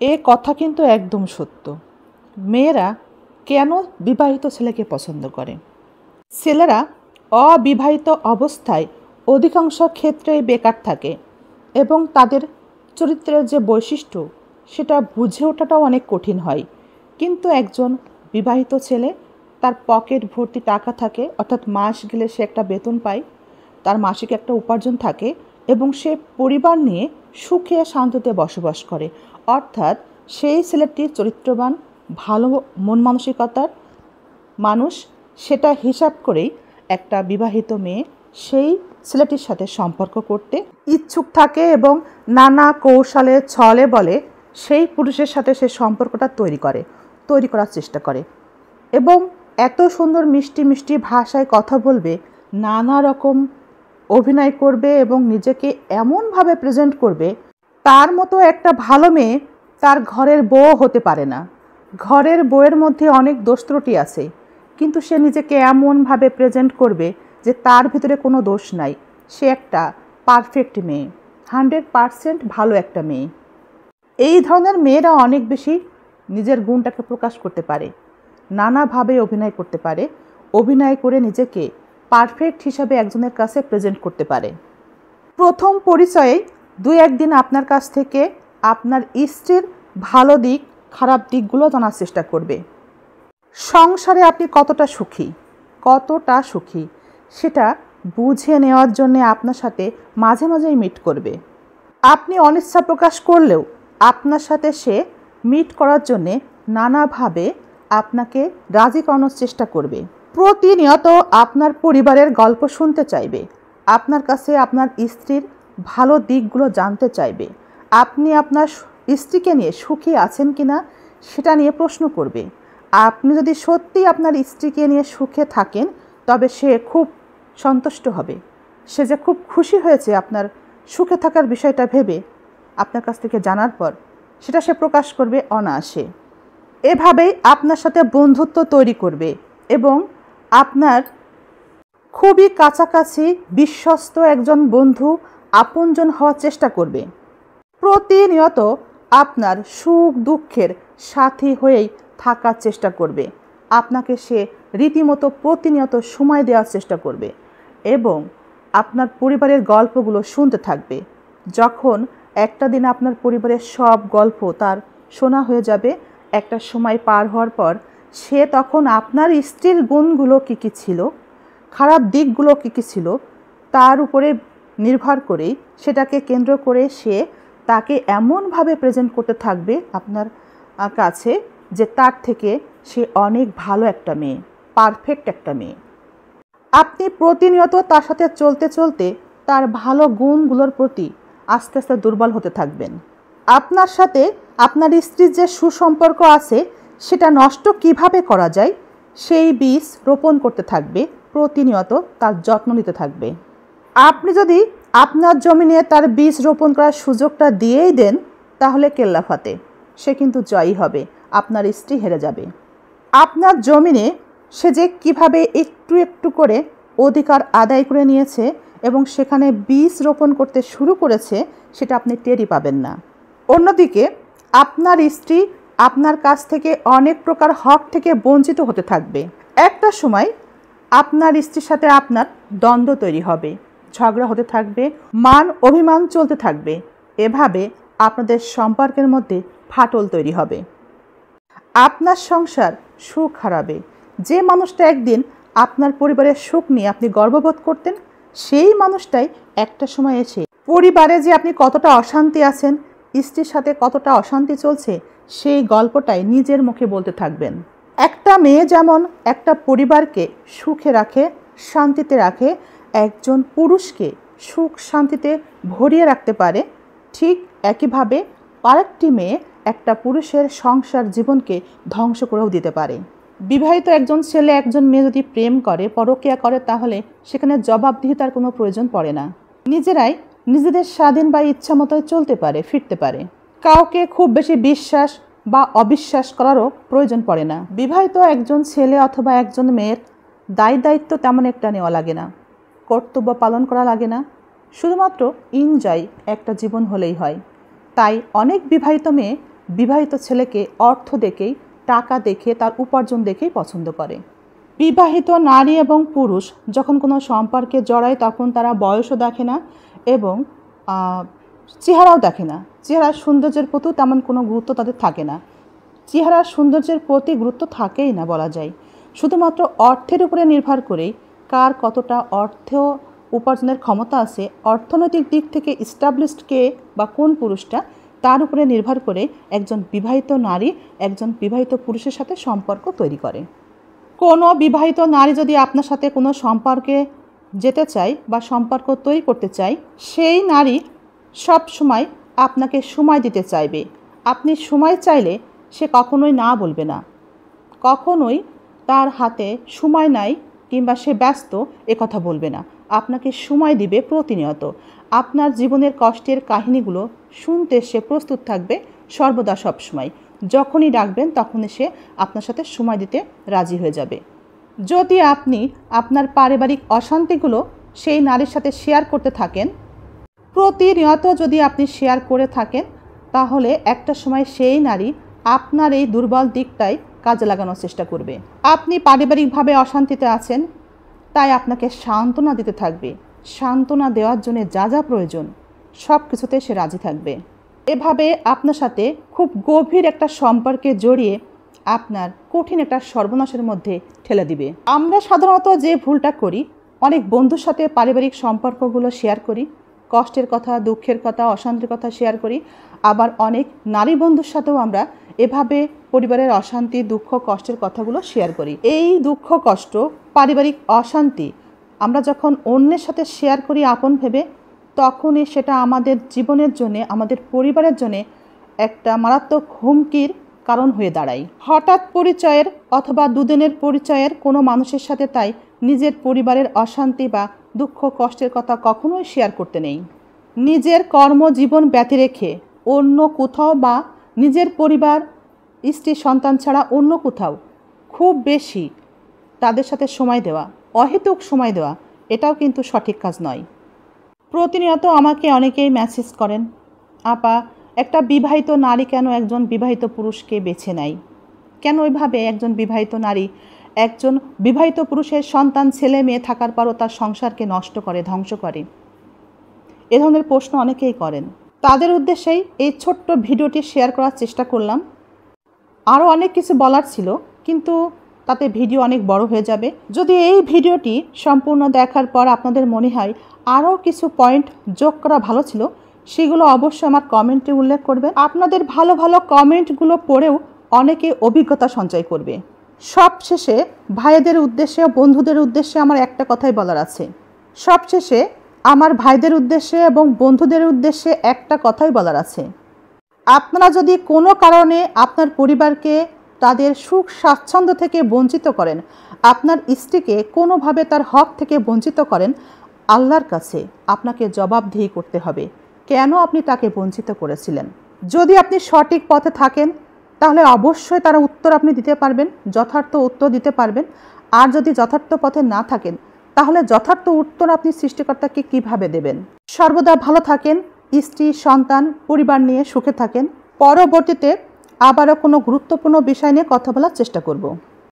এ কথা কিন্তু একদম সত্য। মেয়েরা কেন বিবাহিত ছেলেকে পছন্দ করে? ছেলেরা অবিবাহিত অবস্থায় অধিকাংশ ক্ষেত্রেই বেকার থাকে এবং তাদের চরিত্রের যে বৈশিষ্ট্য সেটা বুঝে ওঠাটাও অনেক কঠিন হয়। কিন্তু একজন বিবাহিত ছেলে, তার পকেট ভর্তি টাকা থাকে, অর্থাৎ মাস গেলে সে একটা বেতন পায়, তার মাসিক একটা উপার্জন থাকে এবং সে পরিবার নিয়ে সুখে শান্তিতে বসবাস করে। অর্থাৎ সেই ছেলেটি চরিত্রবান, ভালো মন মানসিকতার মানুষ, সেটা হিসাব করেই একটা বিবাহিত মেয়ে সেই ছেলেটির সাথে সম্পর্ক করতে ইচ্ছুক থাকে এবং নানা কৌশলে ছলে বলে সেই পুরুষের সাথে সে সম্পর্কটা তৈরি করার চেষ্টা করে এবং এত সুন্দর মিষ্টি মিষ্টি ভাষায় কথা বলবে, নানা রকম অভিনয় করবে এবং নিজেকে এমনভাবে প্রেজেন্ট করবে, তার মতো একটা ভালো মেয়ে তার ঘরের বউ হতে পারে না। ঘরের বউয়ের মধ্যে অনেক দোষ ত্রুটি আছে, কিন্তু সে নিজেকে এমনভাবে প্রেজেন্ট করবে যে তার ভিতরে কোনো দোষ নাই, সে একটা পারফেক্ট মেয়ে, 100% ভালো একটা মেয়ে। এই ধরনের মেয়েরা অনেক বেশি নিজের গুণটাকে প্রকাশ করতে পারে, নানাভাবে অভিনয় করতে পারে, অভিনয় করে নিজেকে পারফেক্ট হিসাবে একজনের কাছে প্রেজেন্ট করতে পারে। প্রথম পরিচয়ে 2-1 দিন আপনার কাছ থেকে আপনার স্ত্রীর ভালো দিক খারাপ দিকগুলো জানার চেষ্টা করবে। সংসারে আপনি কতটা সুখী সেটা বুঝে নেওয়ার জন্য আপনার সাথে মাঝে মাঝেই মিট করবে। আপনি অনিচ্ছা প্রকাশ করলেও আপনার সাথে সে মিট করার জন্যে নানাভাবে আপনাকে রাজি করানোর চেষ্টা করবে। প্রতিনিয়ত আপনার পরিবারের গল্প শুনতে চাইবে, আপনার কাছে আপনার স্ত্রীর ভালো দিকগুলো জানতে চাইবে, আপনি আপনার স্ত্রীকে নিয়ে সুখী আছেন কিনা সেটা নিয়ে প্রশ্ন করবে। আপনি যদি সত্যি আপনার স্ত্রীকে নিয়ে সুখে থাকেন তবে সে খুব সন্তুষ্ট হবে, সে যে খুব খুশি হয়েছে আপনার সুখে থাকার বিষয়টা ভেবে আপনার কাছ থেকে জানার পর, সেটা সে প্রকাশ করবে অনায়াসে। এভাবেই আপনার সাথে বন্ধুত্ব তৈরি করবে এবং আপনার খুবই কাছাকাছি বিশ্বস্ত একজন বন্ধু, আপনজন হওয়ার চেষ্টা করবে। প্রতিনিয়ত আপনার সুখ দুঃখের সাথী হয়েই থাকার চেষ্টা করবে। আপনাকে সে রীতিমতো প্রতিনিয়ত সময় দেওয়ার চেষ্টা করবে এবং আপনার পরিবারের গল্পগুলো শুনতে থাকবে। যখন একটা দিন আপনার পরিবারের সব গল্প তার শোনা হয়ে যাবে, একটা সময় পার হওয়ার পর সে তখন আপনার স্ত্রীর গুণগুলো কী কী ছিল, খারাপ দিকগুলো কী কী ছিল, তার উপরে নির্ভর করেই সেটাকে কেন্দ্র করে সে তাকে এমনভাবে প্রেজেন্ট করতে থাকবে আপনার কাছে যে তার থেকে সে অনেক ভালো একটা মেয়ে, পারফেক্ট একটা মেয়ে। আপনি প্রতিনিয়ত তার সাথে চলতে চলতে তার ভালো গুণগুলোর প্রতি আস্তে আস্তে দুর্বল হতে থাকবেন। আপনার সাথে আপনার স্ত্রীর যে সুসম্পর্ক আছে সেটা নষ্ট কিভাবে করা যায় সেই বীজ রোপণ করতে থাকবে, প্রতিনিয়ত তার যত্ন নিতে থাকবে। আপনি যদি আপনার জমিনে তার বীজ রোপণ করার সুযোগটা দিয়েই দেন তাহলে কেল্লাফাতে, সে কিন্তু জয়ী হবে, আপনার স্ত্রী হেরে যাবে। আপনার জমিনে সে যে কিভাবে একটু একটু করে অধিকার আদায় করে নিয়েছে এবং সেখানে বীজ রোপণ করতে শুরু করেছে সেটা আপনি টেরই পাবেন না। অন্যদিকে আপনার স্ত্রী আপনার কাছ থেকে অনেক প্রকার হক থেকে বঞ্চিত হতে থাকবে। একটা সময় আপনার স্ত্রীর সাথে আপনার দ্বন্দ্ব তৈরি হবে, ঝগড়া হতে থাকবে, মান অভিমান চলতে থাকবে। এভাবে আপনাদের সম্পর্কের মধ্যে ফাটল তৈরি হবে, আপনার সংসার সুখ হারাবে। যে মানুষটা একদিন আপনার পরিবারের সুখ নিয়ে আপনি গর্ববোধ করতেন, সেই মানুষটাই একটা সময় এসে পরিবারে যে আপনি কতটা অশান্তি আছেন, স্ত্রীর সাথে কতটা অশান্তি চলছে, সেই গল্পটাই নিজের মুখে বলতে থাকবেন। একটা মেয়ে যেমন একটা পরিবারকে সুখে রাখে, শান্তিতে রাখে, একজন পুরুষকে সুখ শান্তিতে ভরিয়ে রাখতে পারে, ঠিক একইভাবে আরেকটি মেয়ে একটা পুরুষের সংসার জীবনকে ধ্বংস করেও দিতে পারে। বিবাহিত একজন ছেলে একজন মেয়ে যদি প্রেম করে, পরকীয়া করে, তাহলে সেখানে জবাবদিহিতার কোনো প্রয়োজন পড়ে না। নিজেরাই নিজেদের স্বাধীন বা ইচ্ছা মতোই চলতে পারে, ফিরতে পারে। কাউকে খুব বেশি বিশ্বাস বা অবিশ্বাস করারও প্রয়োজন পড়ে না। বিবাহিত একজন ছেলে অথবা একজন মেয়ের দায়িত্ব তেমন একটা নেওয়া লাগে না, কর্তব্য পালন করা লাগে না, শুধুমাত্র এনজয় একটা জীবন হলেই হয়। তাই অনেক বিবাহিত মেয়ে বিবাহিত ছেলেকে অর্থ দেখেই, টাকা দেখে, তার উপার্জন দেখেই পছন্দ করে। বিবাহিত নারী এবং পুরুষ যখন কোনো সম্পর্কে জড়ায় তখন তারা বয়সও দেখে না এবং চেহারাও দেখে না। চেহারার সৌন্দর্যের প্রতিও তেমন কোনো গুরুত্ব তাদের থাকে না। চেহারার সৌন্দর্যের প্রতি গুরুত্ব থাকেই না বলা যায়। শুধুমাত্র অর্থের উপরে নির্ভর করেই কার কতটা অর্থ উপার্জনের ক্ষমতা আছে, অর্থনৈতিক দিক থেকে এস্টাবলিশড কে বা কোন পুরুষটা, তার উপরে নির্ভর করে একজন বিবাহিত নারী একজন বিবাহিত পুরুষের সাথে সম্পর্ক তৈরি করে। কোনো বিবাহিত নারী যদি আপনার সাথে কোনো সম্পর্কে যেতে চায় বা সম্পর্ক তৈরি করতে চায়, সেই নারী সব সময় আপনাকে সময় দিতে চাইবে। আপনি সময় চাইলে সে কখনোই না বলবে না, কখনোই তার হাতে সময় নাই কিংবা সে ব্যস্ত কথা বলবে না। আপনাকে সময় দিবে প্রতিনিয়ত। আপনার জীবনের কষ্টের কাহিনীগুলো শুনতে সে প্রস্তুত থাকবে সর্বদা, সবসময়। যখনই ডাকবেন তখনই সে আপনার সাথে সময় দিতে রাজি হয়ে যাবে। যদি আপনি আপনার পারিবারিক অশান্তিগুলো সেই নারীর সাথে শেয়ার করতে থাকেন, প্রতিনিয়ত যদি আপনি শেয়ার করে থাকেন, তাহলে একটা সময় সেই নারী আপনার এই দুর্বল দিকটাই কাজে লাগানোর চেষ্টা করবে। আপনি পারিবারিকভাবে অশান্তিতে আছেন, তাই আপনাকে সান্ত্বনা দিতে থাকবে। সান্ত্বনা দেওয়ার জন্য যা যা প্রয়োজন সব কিছুতে সে রাজি থাকবে। এভাবে আপনার সাথে খুব গভীর একটা সম্পর্কে জড়িয়ে আপনার কঠিন একটা সর্বনাশের মধ্যে ঠেলে দিবে। আমরা সাধারণত যে ভুলটা করি, অনেক বন্ধুর সাথে পারিবারিক সম্পর্কগুলো শেয়ার করি, কষ্টের কথা, দুঃখের কথা, অশান্তির কথা শেয়ার করি। আবার অনেক নারী বন্ধুর সাথেও আমরা এভাবে পরিবারের অশান্তি, দুঃখ, কষ্টের কথাগুলো শেয়ার করি। এই দুঃখ, কষ্ট, পারিবারিক অশান্তি আমরা যখন অন্যের সাথে শেয়ার করি আপন ভেবে, তখনই সেটা আমাদের জীবনের জন্যে, আমাদের পরিবারের জন্যে একটা মারাত্মক হুমকির কারণ হয়ে দাঁড়ায়। হঠাৎ পরিচয়ের অথবা দুদিনের পরিচয়ের কোনো মানুষের সাথে তাই নিজের পরিবারের অশান্তি বা দুঃখ, কষ্টের কথা কখনোই শেয়ার করতে নেই। নিজের কর্মজীবন ব্যতি রেখে অন্য কোথাও বা নিজের পরিবার, স্ত্রী, সন্তান ছাড়া অন্য কোথাও খুব বেশি তাদের সাথে সময় দেওয়া, অহেতুক সময় দেওয়া, এটাও কিন্তু সঠিক কাজ নয়। প্রতিনিয়ত আমাকে অনেকেই মেসেজ করেন, আপা একটা বিবাহিত নারী কেন একজন বিবাহিত পুরুষকে বেছে নেয়, কেন ওইভাবে একজন বিবাহিত নারী একজন বিবাহিত পুরুষের সন্তান, ছেলে মেয়ে থাকার পরও তার সংসারকে নষ্ট করে, ধ্বংস করে। এ ধরনের প্রশ্ন অনেকেই করেন। তাদের উদ্দেশ্যেই এই ছোট্ট ভিডিওটি শেয়ার করার চেষ্টা করলাম। আরও অনেক কিছু বলার ছিল, কিন্তু তাতে ভিডিও অনেক বড় হয়ে যাবে। যদি এই ভিডিওটি সম্পূর্ণ দেখার পর আপনাদের মনে হয় আরও কিছু পয়েন্ট যোগ করা ভালো ছিল, সেগুলো অবশ্যই আমার কমেন্টে উল্লেখ করবেন। আপনাদের ভালো ভালো কমেন্টগুলো পড়েও অনেকে অভিজ্ঞতা সঞ্চয় করবে। সবশেষে ভাইদের উদ্দেশ্যে, বন্ধুদের উদ্দেশ্যে আমার একটা কথাই বলার আছে। সবশেষে আমার ভাইদের উদ্দেশ্যে এবং বন্ধুদের উদ্দেশ্যে একটা কথাই বলার আছে। আপনারা যদি কোনো কারণে আপনার পরিবারকে তাদের সুখ স্বাচ্ছন্দ্য থেকে বঞ্চিত করেন, আপনার স্ত্রীকে কোনোভাবে তার হক থেকে বঞ্চিত করেন, আল্লাহর কাছে আপনাকে জবাবদিহি করতে হবে কেন আপনি তাকে বঞ্চিত করেছিলেন। যদি আপনি সঠিক পথে থাকেন তাহলে অবশ্যই তার উত্তর আপনি দিতে পারবেন, যথার্থ উত্তর দিতে পারবেন। আর যদি যথার্থ পথে না থাকেন তাহলে যথার্থ উত্তর আপনি সৃষ্টিকর্তাকে কিভাবে দেবেন। সর্বদা ভালো থাকেন, স্ত্রী, সন্তান, পরিবার নিয়ে সুখে থাকেন। পরবর্তীতে আবারও কোনো গুরুত্বপূর্ণ বিষয় নিয়ে কথা বলার চেষ্টা করব।